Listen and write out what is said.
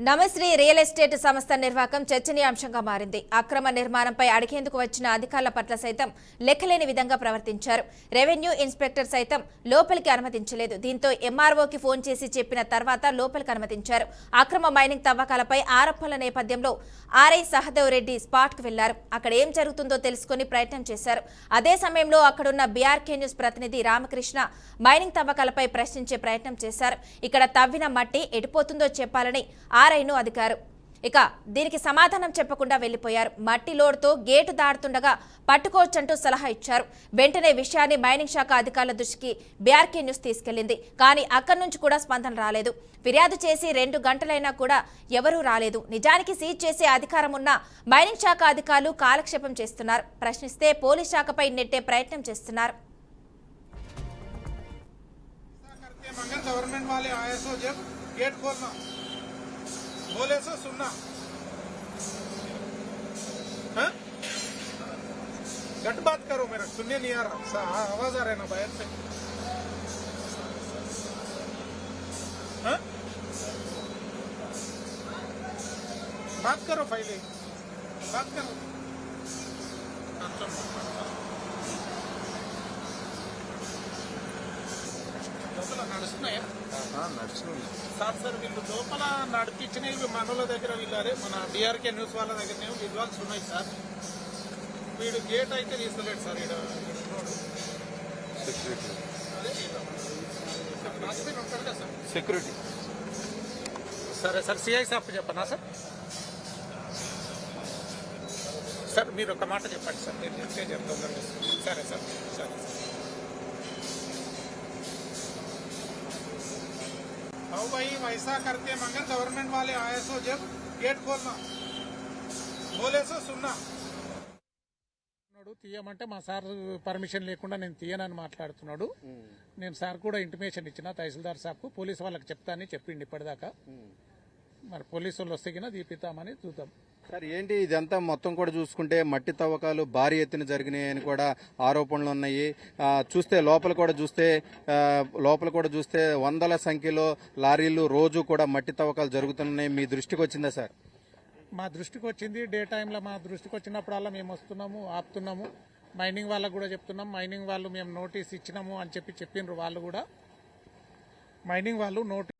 నమశ్రీ real estate సంస్థ నిర్వాహకం చర్చనీయాంశంగా మారింది. అక్రమ నిర్మాణంపై అడిగేందుకు వచ్చిన అధికారుల పట్ల సైతం లెక్కలేని విధంగా ప్రవర్తించారు. రెవెన్యూ ఇన్స్పెక్టర్ సైతం లోపలికి అనుమతించలేదు. దీంతో ఎంఆర్ఓకి ఫోన్ చేసి చెప్పిన తర్వాత లోపలికి అనుమతించారు. అక్రమ మైనింగ్ తవ్వకాలపై ఆరోపణల నేపథ్యంలో ఆర్ఐ సహదేవ్ రెడ్డి స్పాట్కు వెళ్లారు. అక్కడ ఏం జరుగుతుందో తెలుసుకుని ప్రయత్నం చేశారు. అదే సమయంలో అక్కడున్న బీఆర్కే న్యూస్ ప్రతినిధి రామకృష్ణ మైనింగ్ తవ్వకాలపై ప్రశ్నించే ప్రయత్నం చేశారు. ఇక్కడ తవ్విన మట్టి ఎడిపోతుందో చెప్పాలని ఆర్ఐను అధికారు ఇక దీనికి సమాధానం చెప్పకుండా వెళ్లిపోయారు. మట్టి లోడ్తో గేటు దాటుతుండగా పట్టుకోవచ్చంటూ సలహా ఇచ్చారు. వెంటనే విషయాన్ని మైనింగ్ శాఖ అధికారుల దృష్టికి బీఆర్కే న్యూస్ తీసుకెళ్లింది. కానీ అక్కడి నుంచి కూడా స్పందన రాలేదు. ఫిర్యాదు చేసి 2 గంటలైనా కూడా ఎవరూ రాలేదు. నిజానికి సీజ్ చేసే అధికారం ఉన్న మైనింగ్ శాఖ అధికారులు కాలక్షేపం చేస్తున్నారు. ప్రశ్నిస్తే పోలీస్ శాఖపై నెట్టే ప్రయత్నం చేస్తున్నారు. बोले सो सुनना घट बात करो, मेरा सुनने नहीं आ रहा, आवाज आ रहा है ना बाहर से। बात करो, पहले बात करो। నడుస్తున్నాయా? సార్ వీళ్ళు లోపల నడిపించినవి మనల దగ్గర వీళ్ళరే మన బీఆర్కే న్యూస్ వాళ్ళ దగ్గర విజువల్స్ ఉన్నాయి సార్. వీడు గేట్ అయితే తీస్తలేడు సార్. ఉంటాడు కదా సార్ సెక్యూరిటీ. సరే సార్, సిఐ సార్ చెప్పనా సార్? సార్ మీరు ఒక మాట చెప్పండి సార్, నేను చెప్తే చెప్తాను. సరే సార్, సరే సార్. आओ भाई, वैसा करते मगर गवर्नमेंट वाले आए सो जब गेट खोलना बोले सो सुनना। తీయమంటే మా సార్ పర్మిషన్ లేకుండా నేను తీయనని మాట్లాడుతున్నాడు. నేను సార్ కూడా ఇంటిమేషన్ ఇచ్చిన తహసీల్దార్ సార్కు, పోలీసు వాళ్ళకి చెప్తానని చెప్పిండి ఇప్పటిదాకా. మరి పోలీసు వాళ్ళు వస్తే కింద దీపిద్దామని చూద్దాం. సార్ ఏంటి ఇదంతా మొత్తం కూడా చూసుకుంటే మట్టి తవ్వకాలు భారీ ఎత్తున జరిగినాయని కూడా ఆరోపణలు ఉన్నాయి. చూస్తే లోపల కూడా చూస్తే వందల సంఖ్యలో లారీలు రోజు కూడా మట్టి తవ్వకాలు జరుగుతున్నాయి. మీ దృష్టికి వచ్చిందా సార్? మా దృష్టికి వచ్చింది. డే టైంలో మా దృష్టికి వచ్చినప్పుడల్లా మేము వస్తున్నాము, ఆపుతున్నాము. మైనింగ్ వాళ్ళకు కూడా చెప్తున్నాం. మైనింగ్ వాళ్ళు మేము నోటీస్ ఇచ్చినాము అని చెప్పిండ్రు. వాళ్ళు కూడా మైనింగ్ వాళ్ళు నోటీస్